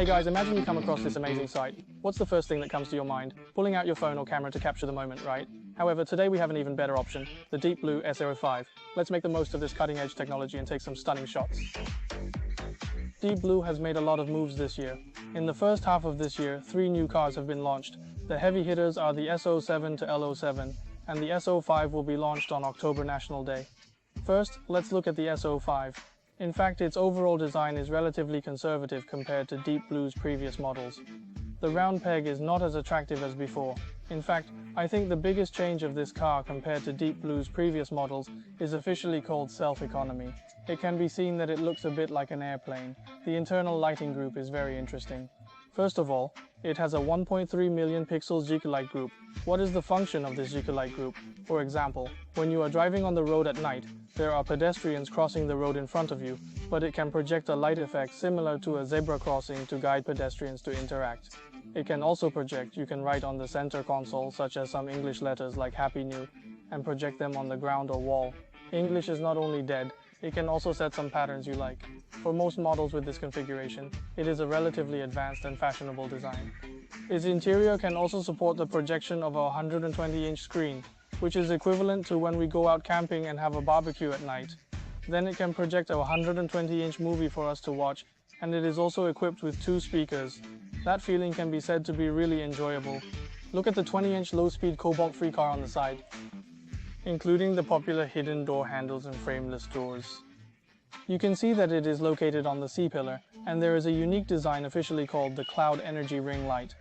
Hey guys, imagine you come across this amazing sight. What's the first thing that comes to your mind? Pulling out your phone or camera to capture the moment, right? However, today we have an even better option, the Deep Blue S05. Let's make the most of this cutting-edge technology and take some stunning shots. Deep Blue has made a lot of moves this year. In the first half of this year, 3 new cars have been launched. The heavy hitters are the S07 to L07, and the S05 will be launched on October National Day. First, let's look at the S05. In fact, its overall design is relatively conservative compared to Deep Blue's previous models. The round peg is not as attractive as before. In fact, I think the biggest change of this car compared to Deep Blue's previous models is officially called self-economy. It can be seen that it looks a bit like an airplane. The internal lighting group is very interesting. First of all, it has a 1.3 million pixels GQ light group. What is the function of this GQ light group? For example, when you are driving on the road at night, there are pedestrians crossing the road in front of you, but it can project a light effect similar to a zebra crossing to guide pedestrians to interact. It can also project. You can write on the center console, such as some English letters like Happy New, and project them on the ground or wall. English is not only dead, it can also set some patterns you like. For most models with this configuration, it is a relatively advanced and fashionable design. Its interior can also support the projection of a 120-inch screen, which is equivalent to when we go out camping and have a barbecue at night. Then it can project a 120-inch movie for us to watch, and it is also equipped with 2 speakers. That feeling can be said to be really enjoyable. Look at the 20-inch low-speed cobalt-free car on the side, including the popular hidden door handles and frameless doors. You can see that it is located on the C-pillar, and there is a unique design officially called the Cloud Energy Ring Light.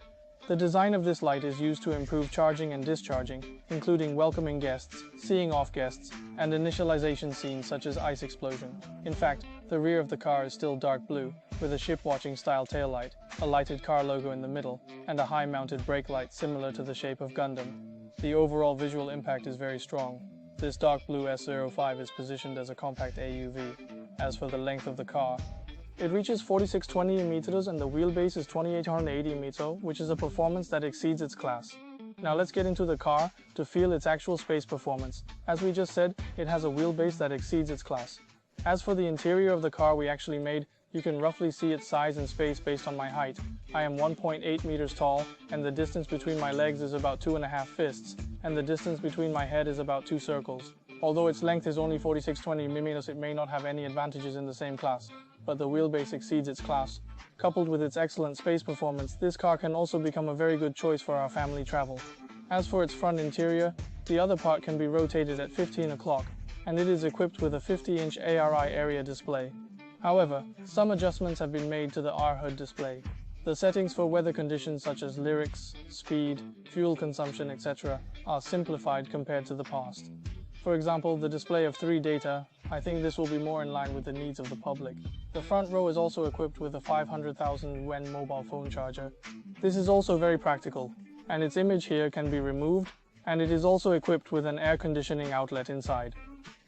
The design of this light is used to improve charging and discharging, including welcoming guests, seeing off guests, and initialization scenes such as ice explosion. In fact, the rear of the car is still dark blue, with a ship-watching style taillight, a lighted car logo in the middle, and a high-mounted brake light similar to the shape of Gundam. The overall visual impact is very strong. This dark blue S05 is positioned as a compact AUV. As for the length of the car, it reaches 4620 meters and the wheelbase is 2880 meters, which is a performance that exceeds its class. Now let's get into the car to feel its actual space performance. As we just said, it has a wheelbase that exceeds its class. As for the interior of the car we actually made, you can roughly see its size and space based on my height. I am 1.8 meters tall, and the distance between my legs is about 2.5 fists, and the distance between my head is about 2 circles. Although its length is only 4620 mm, it may not have any advantages in the same class, but the wheelbase exceeds its class. Coupled with its excellent space performance, this car can also become a very good choice for our family travel. As for its front interior, the other part can be rotated at 15 o'clock, and it is equipped with a 50-inch ARI area display. However, some adjustments have been made to the R-HUD display. The settings for weather conditions such as lyrics, speed, fuel consumption, etc. are simplified compared to the past. For example, the display of 3 data, I think this will be more in line with the needs of the public. The front row is also equipped with a 500,000 yuan mobile phone charger. This is also very practical, and its image here can be removed, and it is also equipped with an air conditioning outlet inside.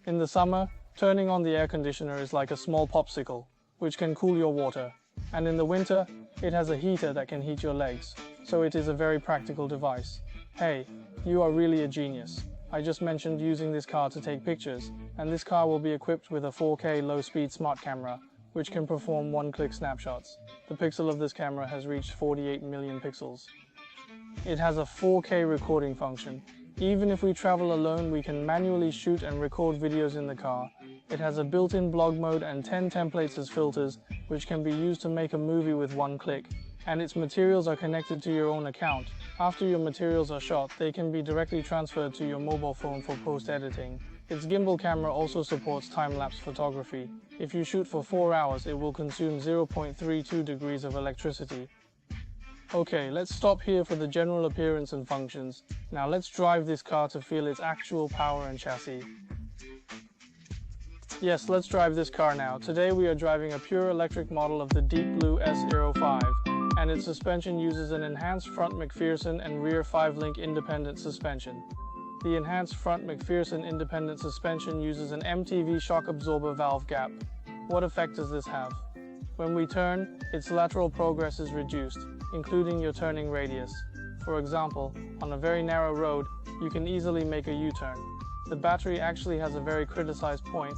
In the summer, turning on the air conditioner is like a small popsicle, which can cool your water. And in the winter, it has a heater that can heat your legs. So it is a very practical device. Hey, you are really a genius. I just mentioned using this car to take pictures, and this car will be equipped with a 4K low-speed smart camera, which can perform one-click snapshots. The pixel of this camera has reached 48 million pixels. It has a 4K recording function. Even if we travel alone, we can manually shoot and record videos in the car. It has a built-in blog mode and 10 templates as filters, which can be used to make a movie with one click. And its materials are connected to your own account. After your materials are shot, they can be directly transferred to your mobile phone for post-editing. Its gimbal camera also supports time-lapse photography. If you shoot for 4 hours, it will consume 0.32 degrees of electricity. Okay, let's stop here for the general appearance and functions. Now let's drive this car to feel its actual power and chassis. Yes, let's drive this car now. Today we are driving a pure electric model of the Deep Blue S05, and its suspension uses an enhanced front McPherson and rear 5-link independent suspension. The enhanced front McPherson independent suspension uses an MTV shock absorber valve gap. What effect does this have? When we turn, its lateral progress is reduced, including your turning radius. For example, on a very narrow road, you can easily make a U-turn. The battery actually has a very criticized point,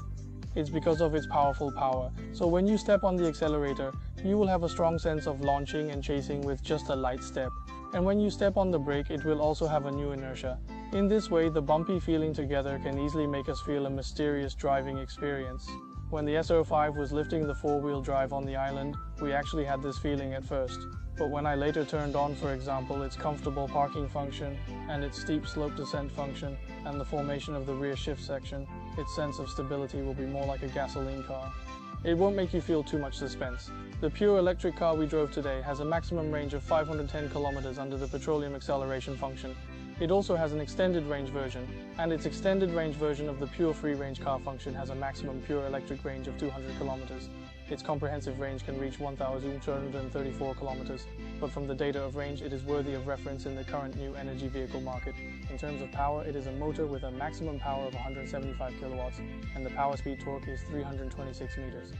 It's because of its powerful power. So when you step on the accelerator, you will have a strong sense of launching and chasing with just a light step. And when you step on the brake, it will also have a new inertia. In this way, the bumpy feeling together can easily make us feel a mysterious driving experience. When the S05 was lifting the four-wheel drive on the island, we actually had this feeling at first. But when I later turned on, for example, its comfortable parking function and its steep slope descent function and the formation of the rear shift section, its sense of stability will be more like a gasoline car. It won't make you feel too much suspense. The pure electric car we drove today has a maximum range of 510 kilometers under the petroleum acceleration function. It also has an extended range version, and its extended range version of the pure free range car function has a maximum pure electric range of 200 kilometers. Its comprehensive range can reach 1,234 kilometers, but from the data of range, it is worthy of reference in the current new energy vehicle market. In terms of power, it is a motor with a maximum power of 175 kilowatts, and the power speed torque is 326 meters.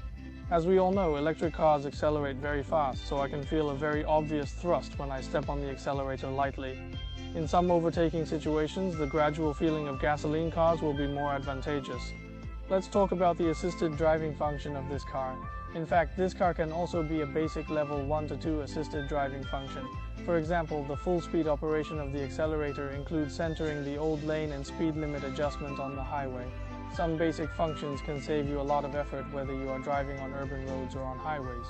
As we all know, electric cars accelerate very fast, so I can feel a very obvious thrust when I step on the accelerator lightly. In some overtaking situations, the gradual feeling of gasoline cars will be more advantageous. Let's talk about the assisted driving function of this car. In fact, this car can also be a basic level 1 to 2 assisted driving function. For example, the full speed operation of the accelerator includes centering the old lane and speed limit adjustment on the highway. Some basic functions can save you a lot of effort whether you are driving on urban roads or on highways.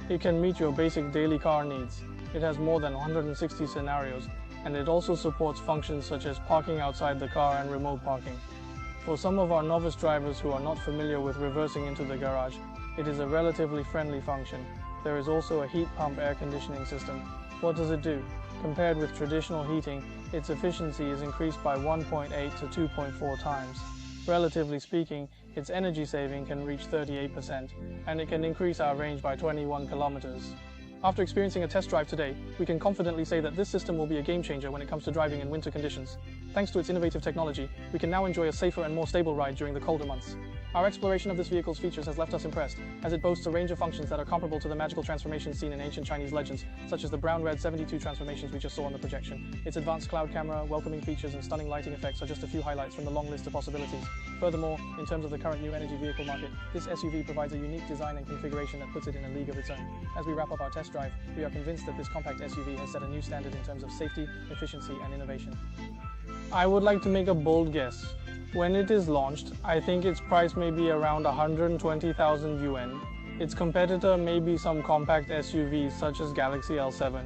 It can meet your basic daily car needs. It has more than 160 scenarios, and it also supports functions such as parking outside the car and remote parking. For some of our novice drivers who are not familiar with reversing into the garage, it is a relatively friendly function. There is also a heat pump air conditioning system. What does it do? Compared with traditional heating, its efficiency is increased by 1.8 to 2.4 times. Relatively speaking, its energy saving can reach 38%, and it can increase our range by 21 kilometers. After experiencing a test drive today, we can confidently say that this system will be a game changer when it comes to driving in winter conditions. Thanks to its innovative technology, we can now enjoy a safer and more stable ride during the colder months. Our exploration of this vehicle's features has left us impressed, as it boasts a range of functions that are comparable to the magical transformations seen in ancient Chinese legends, such as the brown-red 72 transformations we just saw on the projection. Its advanced cloud camera, welcoming features, and stunning lighting effects are just a few highlights from the long list of possibilities. Furthermore, in terms of the current new energy vehicle market, this SUV provides a unique design and configuration that puts it in a league of its own. As we wrap up our test drive, we are convinced that this compact SUV has set a new standard in terms of safety, efficiency, and innovation. I would like to make a bold guess. When it is launched, I think its price may be around 120,000 yuan. Its competitor may be some compact SUVs such as Galaxy L7.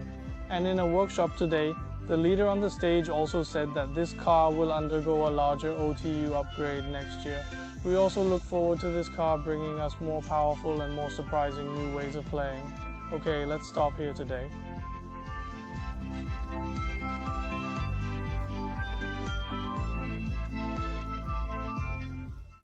And in a workshop today, the leader on the stage also said that this car will undergo a larger OTU upgrade next year. We also look forward to this car bringing us more powerful and more surprising new ways of playing. Okay, let's stop here today.